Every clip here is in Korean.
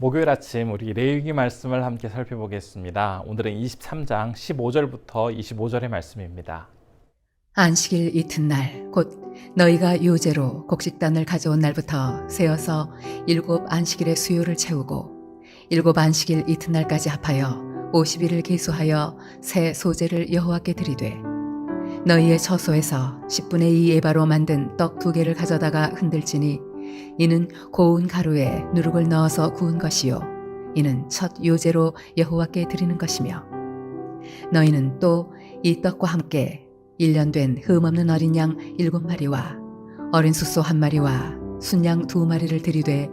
목요일 아침 우리 레위기 말씀을 함께 살펴보겠습니다. 오늘은 23장 15절부터 25절의 말씀입니다. 안식일 이튿날 곧 너희가 요제로 곡식단을 가져온 날부터 세어서 7 안식일의 수요를 채우고 7 안식일 이튿날까지 합하여 50일을 계수하여 새 소제를 여호와께 드리되 너희의 처소에서 10분의 2 에바로 만든 떡 2개를 가져다가 흔들지니 이는 고운 가루에 누룩을 넣어서 구운 것이요 이는 첫 요제로 여호와께 드리는 것이며 너희는 또 이 떡과 함께 1년 된 흠없는 어린 양 7마리와 어린 숫소 1마리와 순양 2마리를 드리되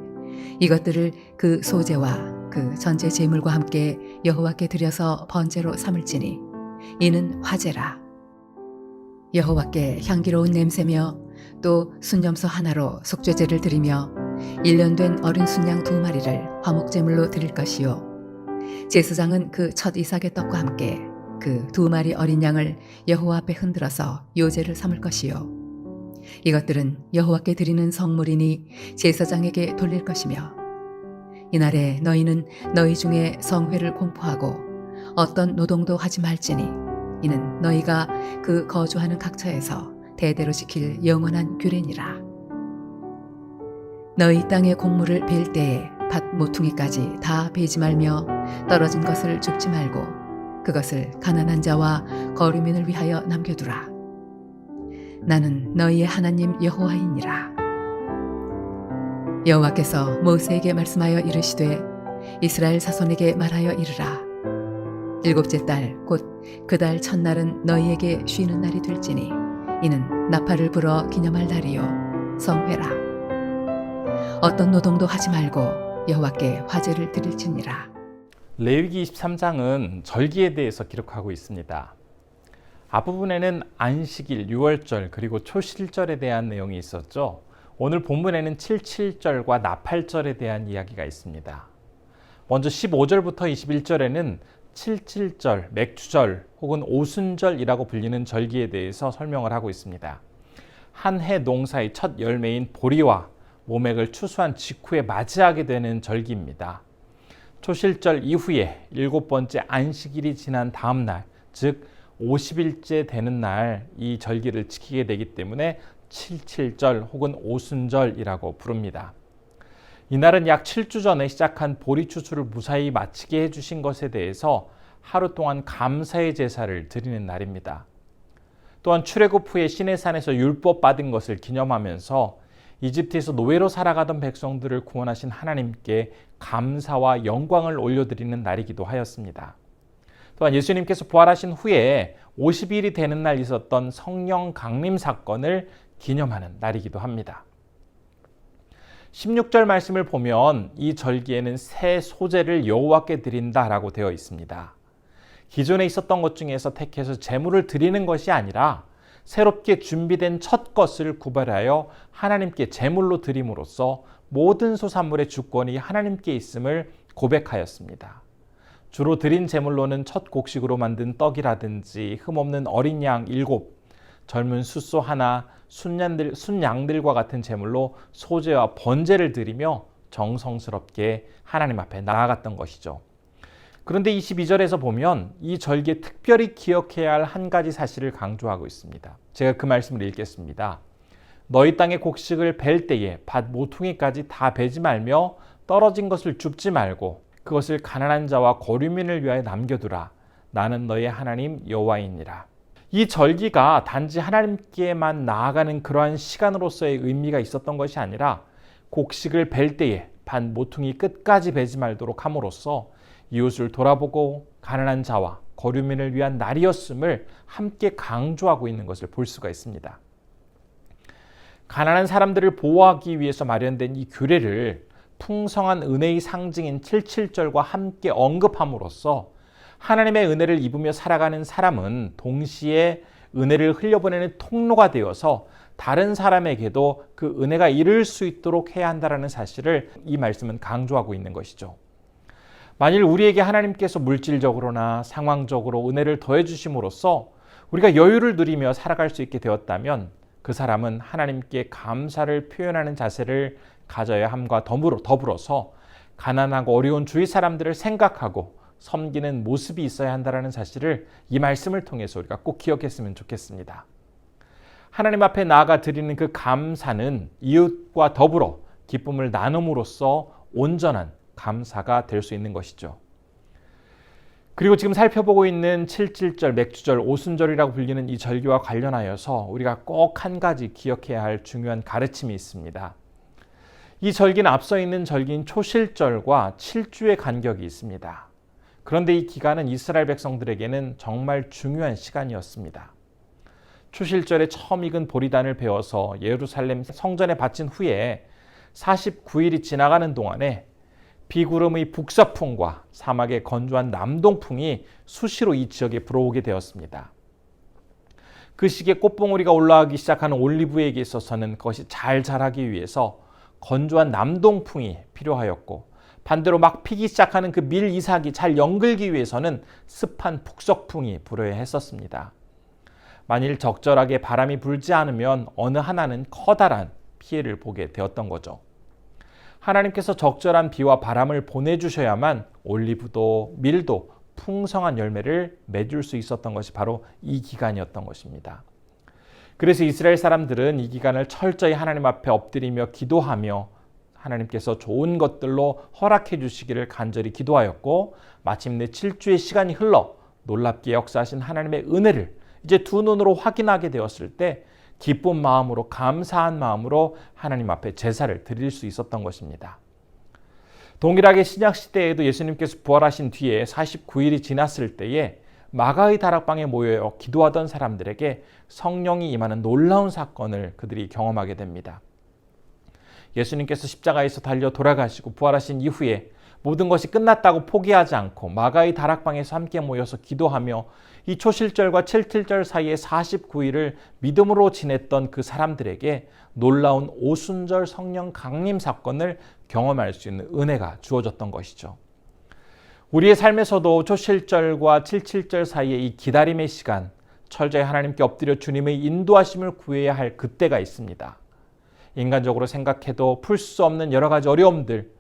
이것들을 그 소제와 그 전제 제물과 함께 여호와께 드려서 번제로 삼을지니 이는 화제라. 여호와께 향기로운 냄새며 또 순염소 하나로 속죄제를 드리며 1년 된 어린 순양 2마리를 화목제물로 드릴 것이요 제사장은 그 첫 이삭의 떡과 함께 그 2마리 어린 양을 여호와 앞에 흔들어서 요제를 삼을 것이요 이것들은 여호와께 드리는 성물이니 제사장에게 돌릴 것이며 이날에 너희는 너희 중에 성회를 공포하고 어떤 노동도 하지 말지니 이는 너희가 그 거주하는 각처에서 대대로 지킬 영원한 규례니라. 너희 땅의 곡물을 벨 때에 밭 모퉁이까지 다 베지 말며 떨어진 것을 줍지 말고 그것을 가난한 자와 거류민을 위하여 남겨두라. 나는 너희의 하나님 여호와이니라. 여호와께서 모세에게 말씀하여 이르시되 이스라엘 자손에게 말하여 이르라. 7째 달 곧 그 달 첫날은 너희에게 쉬는 날이 될지니 이는 나팔을 불어 기념할 날이요 성회라. 어떤 노동도 하지 말고 여호와께 화제를 드릴지니라. 레위기 23장은 절기에 대해서 기록하고 있습니다. 앞부분에는 안식일, 유월절 그리고 초실절에 대한 내용이 있었죠. 오늘 본문에는 77절과 나팔절에 대한 이야기가 있습니다. 먼저 15절부터 21절에는 77절, 맥주절 혹은 오순절이라고 불리는 절기에 대해서 설명을 하고 있습니다. 한 해 농사의 첫 열매인 보리와 모맥을 추수한 직후에 맞이하게 되는 절기입니다. 초실절 이후에 7번째 안식일이 지난 다음 날, 즉 50일째 되는 날 이 절기를 지키게 되기 때문에 77절 혹은 오순절이라고 부릅니다. 이날은 약 7주 전에 시작한 보리 추수를 무사히 마치게 해주신 것에 대해서 하루 동안 감사의 제사를 드리는 날입니다. 또한 출애굽 후에 시내산에서 율법 받은 것을 기념하면서 이집트에서 노예로 살아가던 백성들을 구원하신 하나님께 감사와 영광을 올려드리는 날이기도 하였습니다. 또한 예수님께서 부활하신 후에 50일이 되는 날 있었던 성령 강림 사건을 기념하는 날이기도 합니다. 16절 말씀을 보면 이 절기에는 새 소제를 여호와께 드린다라고 되어 있습니다. 기존에 있었던 것 중에서 택해서 제물을 드리는 것이 아니라 새롭게 준비된 첫 것을 구별하여 하나님께 제물로 드림으로써 모든 소산물의 주권이 하나님께 있음을 고백하였습니다. 주로 드린 제물로는 첫 곡식으로 만든 떡이라든지 흠없는 어린 양 7, 젊은 숫소 하나, 순양들과 같은 제물로 소제와 번제를 드리며 정성스럽게 하나님 앞에 나아갔던 것이죠. 그런데 22절에서 보면 이 절기에 특별히 기억해야 할 한 가지 사실을 강조하고 있습니다. 제가 그 말씀을 읽겠습니다. 너희 땅의 곡식을 벨 때에 밭 모퉁이까지 다 베지 말며 떨어진 것을 줍지 말고 그것을 가난한 자와 거류민을 위하여 남겨두라. 나는 너희 하나님 여호와이니라. 이 절기가 단지 하나님께만 나아가는 그러한 시간으로서의 의미가 있었던 것이 아니라 곡식을 벨 때에 밭 모퉁이 끝까지 베지 말도록 함으로써 이웃을 돌아보고 가난한 자와 거류민을 위한 날이었음을 함께 강조하고 있는 것을 볼 수가 있습니다. 가난한 사람들을 보호하기 위해서 마련된 이 규례를 풍성한 은혜의 상징인 77절과 함께 언급함으로써 하나님의 은혜를 입으며 살아가는 사람은 동시에 은혜를 흘려보내는 통로가 되어서 다른 사람에게도 그 은혜가 이를 수 있도록 해야 한다는 사실을 이 말씀은 강조하고 있는 것이죠. 만일 우리에게 하나님께서 물질적으로나 상황적으로 은혜를 더해 주심으로써 우리가 여유를 누리며 살아갈 수 있게 되었다면 그 사람은 하나님께 감사를 표현하는 자세를 가져야 함과 더불어서 가난하고 어려운 주위 사람들을 생각하고 섬기는 모습이 있어야 한다는 사실을 이 말씀을 통해서 우리가 꼭 기억했으면 좋겠습니다. 하나님 앞에 나아가 드리는 그 감사는 이웃과 더불어 기쁨을 나눔으로써 온전한 감사가 될 수 있는 것이죠. 그리고 지금 살펴보고 있는 77절, 맥주절, 오순절이라고 불리는 이 절기와 관련하여서 우리가 꼭 한 가지 기억해야 할 중요한 가르침이 있습니다. 이 절기는 앞서 있는 절기인 초실절과 7주의 간격이 있습니다. 그런데 이 기간은 이스라엘 백성들에게는 정말 중요한 시간이었습니다. 초실절에 처음 익은 보리단을 베어서 예루살렘 성전에 바친 후에 49일이 지나가는 동안에 비구름의 북서풍과 사막의 건조한 남동풍이 수시로 이 지역에 불어오게 되었습니다. 그 시기에 꽃봉오리가 올라가기 시작하는 올리브에게 있어서는 그것이 잘 자라기 위해서 건조한 남동풍이 필요하였고, 반대로 막 피기 시작하는 그 밀 이삭이 잘 연글기 위해서는 습한 북서풍이 불어야 했었습니다. 만일 적절하게 바람이 불지 않으면 어느 하나는 커다란 피해를 보게 되었던 거죠. 하나님께서 적절한 비와 바람을 보내주셔야만 올리브도 밀도 풍성한 열매를 맺을 수 있었던 것이 바로 이 기간이었던 것입니다. 그래서 이스라엘 사람들은 이 기간을 철저히 하나님 앞에 엎드리며 기도하며 하나님께서 좋은 것들로 허락해 주시기를 간절히 기도하였고, 마침내 7주의 시간이 흘러 놀랍게 역사하신 하나님의 은혜를 이제 두 눈으로 확인하게 되었을 때 기쁜 마음으로, 감사한 마음으로 하나님 앞에 제사를 드릴 수 있었던 것입니다. 동일하게 신약 시대에도 예수님께서 부활하신 뒤에 49일이 지났을 때에 마가의 다락방에 모여 기도하던 사람들에게 성령이 임하는 놀라운 사건을 그들이 경험하게 됩니다. 예수님께서 십자가에서 달려 돌아가시고 부활하신 이후에 모든 것이 끝났다고 포기하지 않고 마가의 다락방에서 함께 모여서 기도하며 이 초실절과 7.7절 사이에 49일을 믿음으로 지냈던 그 사람들에게 놀라운 오순절 성령 강림 사건을 경험할 수 있는 은혜가 주어졌던 것이죠. 우리의 삶에서도 초실절과 7.7절 사이에 이 기다림의 시간, 철저히 하나님께 엎드려 주님의 인도하심을 구해야 할 그때가 있습니다. 인간적으로 생각해도 풀 수 없는 여러 가지 어려움들,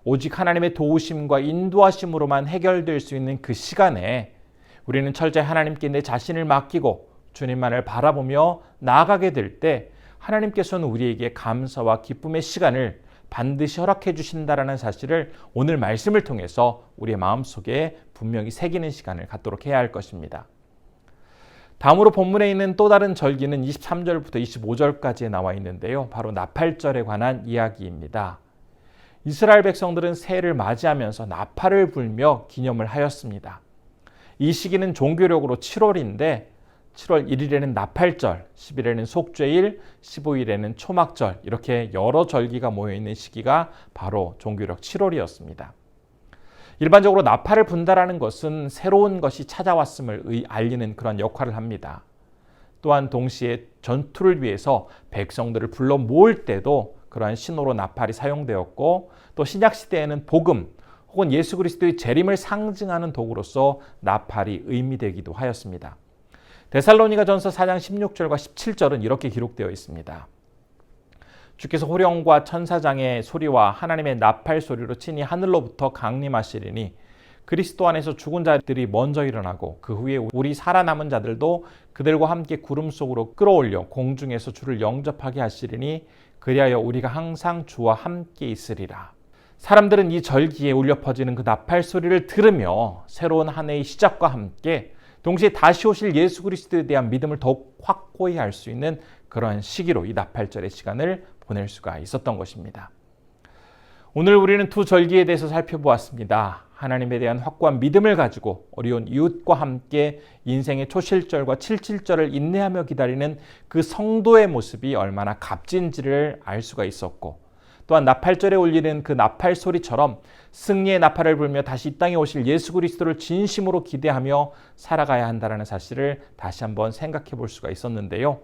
오직 하나님의 도우심과 인도하심으로만 해결될 수 있는 그 시간에 우리는 철저히 하나님께 내 자신을 맡기고 주님만을 바라보며 나아가게 될 때 하나님께서는 우리에게 감사와 기쁨의 시간을 반드시 허락해 주신다라는 사실을 오늘 말씀을 통해서 우리의 마음속에 분명히 새기는 시간을 갖도록 해야 할 것입니다. 다음으로 본문에 있는 또 다른 절기는 23절부터 25절까지에 나와 있는데요. 바로 나팔절에 관한 이야기입니다. 이스라엘 백성들은 새해를 맞이하면서 나팔을 불며 기념을 하였습니다. 이 시기는 종교력으로 7월인데 7월 1일에는 나팔절, 10일에는 속죄일, 15일에는 초막절, 이렇게 여러 절기가 모여있는 시기가 바로 종교력 7월이었습니다. 일반적으로 나팔을 분다라는 것은 새로운 것이 찾아왔음을 알리는 그런 역할을 합니다. 또한 동시에 전투를 위해서 백성들을 불러 모을 때도 그러한 신호로 나팔이 사용되었고, 또 신약시대에는 복음 혹은 예수 그리스도의 재림을 상징하는 도구로서 나팔이 의미되기도 하였습니다. 데살로니가전서 4장 16절과 17절은 이렇게 기록되어 있습니다. 주께서 호령과 천사장의 소리와 하나님의 나팔 소리로 친히 하늘로부터 강림하시리니 그리스도 안에서 죽은 자들이 먼저 일어나고 그 후에 우리 살아남은 자들도 그들과 함께 구름 속으로 끌어올려 공중에서 주를 영접하게 하시리니 그리하여 우리가 항상 주와 함께 있으리라. 사람들은 이 절기에 울려 퍼지는 그 나팔 소리를 들으며 새로운 한 해의 시작과 함께 동시에 다시 오실 예수 그리스도에 대한 믿음을 더욱 확고히 할 수 있는 그러한 시기로 이 나팔절의 시간을 보낼 수가 있었던 것입니다. 오늘 우리는 두 절기에 대해서 살펴보았습니다. 하나님에 대한 확고한 믿음을 가지고 어려운 이웃과 함께 인생의 초실절과 7.7절을 인내하며 기다리는 그 성도의 모습이 얼마나 값진지를 알 수가 있었고, 또한 나팔절에 울리는 그 나팔 소리처럼 승리의 나팔을 불며 다시 이 땅에 오실 예수 그리스도를 진심으로 기대하며 살아가야 한다는 사실을 다시 한번 생각해 볼 수가 있었는데요.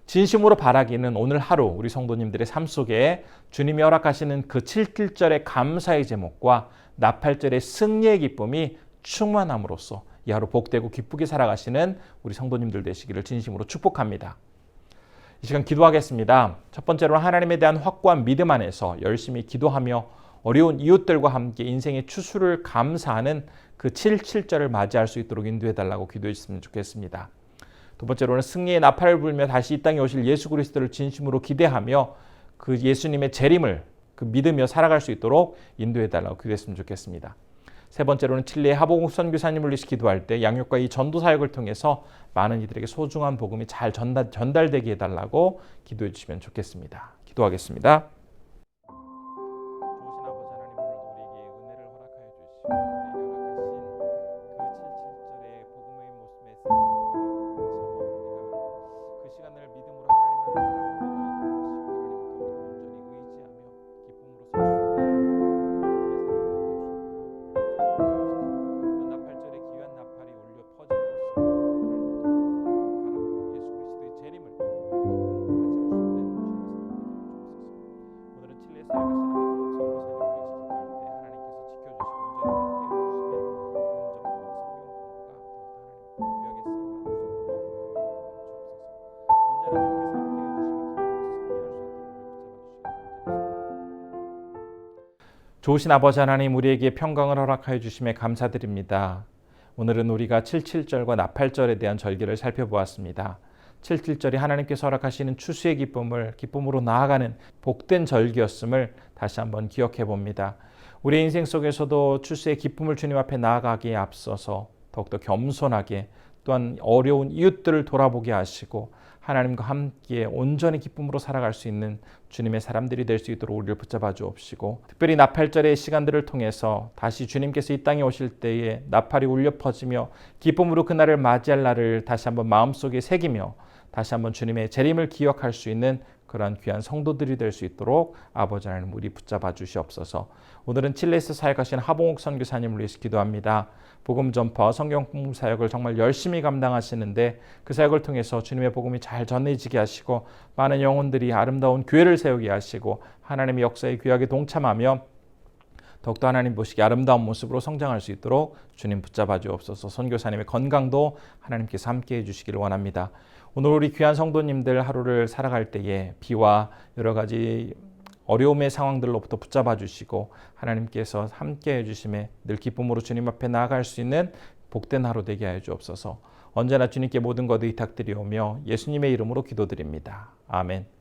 진심으로 바라기는 오늘 하루 우리 성도님들의 삶 속에 주님이 허락하시는 그 7.7절의 감사의 제목과 나팔절의 승리의 기쁨이 충만함으로써 이 하루 복되고 기쁘게 살아가시는 우리 성도님들 되시기를 진심으로 축복합니다. 이 시간 기도하겠습니다. 첫 번째로 하나님에 대한 확고한 믿음 안에서 열심히 기도하며 어려운 이웃들과 함께 인생의 추수를 감사하는 그 7.7절을 맞이할 수 있도록 인도해달라고 기도했으면 좋겠습니다. 두 번째로는 승리의 나팔을 불며 다시 이 땅에 오실 예수 그리스도를 진심으로 기대하며 그 예수님의 재림을 믿으며 살아갈 수 있도록 인도해달라고 기도했으면 좋겠습니다. 세 번째로는 칠레의 하복국 선교사님을 위해서 기도할 때 양육과 이 전도 사역을 통해서 많은 이들에게 소중한 복음이 잘 전달되게 해달라고 기도해 주시면 좋겠습니다. 기도하겠습니다. 좋으신 아버지 하나님, 우리에게 평강을 허락하여 주심에 감사드립니다. 오늘은 우리가 7.7절과 나팔절에 대한 절기를 살펴보았습니다. 7.7절이 하나님께서 허락하시는 추수의 기쁨으로 나아가는 복된 절기였음을 다시 한번 기억해 봅니다. 우리의 인생 속에서도 추수의 기쁨을 주님 앞에 나아가기에 앞서서 더욱더 겸손하게, 또한 어려운 이웃들을 돌아보게 하시고 하나님과 함께 온전히 기쁨으로 살아갈 수 있는 주님의 사람들이 될 수 있도록 우리를 붙잡아 주옵시고, 특별히 나팔절의 시간들을 통해서 다시 주님께서 이 땅에 오실 때에 나팔이 울려 퍼지며 기쁨으로 그날을 맞이할 날을 다시 한번 마음속에 새기며 다시 한번 주님의 재림을 기억할 수 있는 그러한 귀한 성도들이 될 수 있도록 아버지 하나님 우리 붙잡아 주시옵소서. 오늘은 칠레에서 사역하신 하봉욱 선교사님을 위해서 기도합니다. 복음 전파, 성경 공부 사역을 정말 열심히 감당하시는데 그 사역을 통해서 주님의 복음이 잘 전해지게 하시고 많은 영혼들이 아름다운 교회를 세우게 하시고 하나님의 역사에 귀하게 동참하며 더욱더 하나님 보시기 아름다운 모습으로 성장할 수 있도록 주님 붙잡아 주옵소서. 선교사님의 건강도 하나님께서 함께해 주시기를 원합니다. 오늘 우리 귀한 성도님들 하루를 살아갈 때에 비와 여러 가지 어려움의 상황들로부터 붙잡아 주시고 하나님께서 함께해 주심에 늘 기쁨으로 주님 앞에 나아갈 수 있는 복된 하루 되게 하여 주옵소서. 언제나 주님께 모든 것 의탁드리오며 예수님의 이름으로 기도드립니다. 아멘.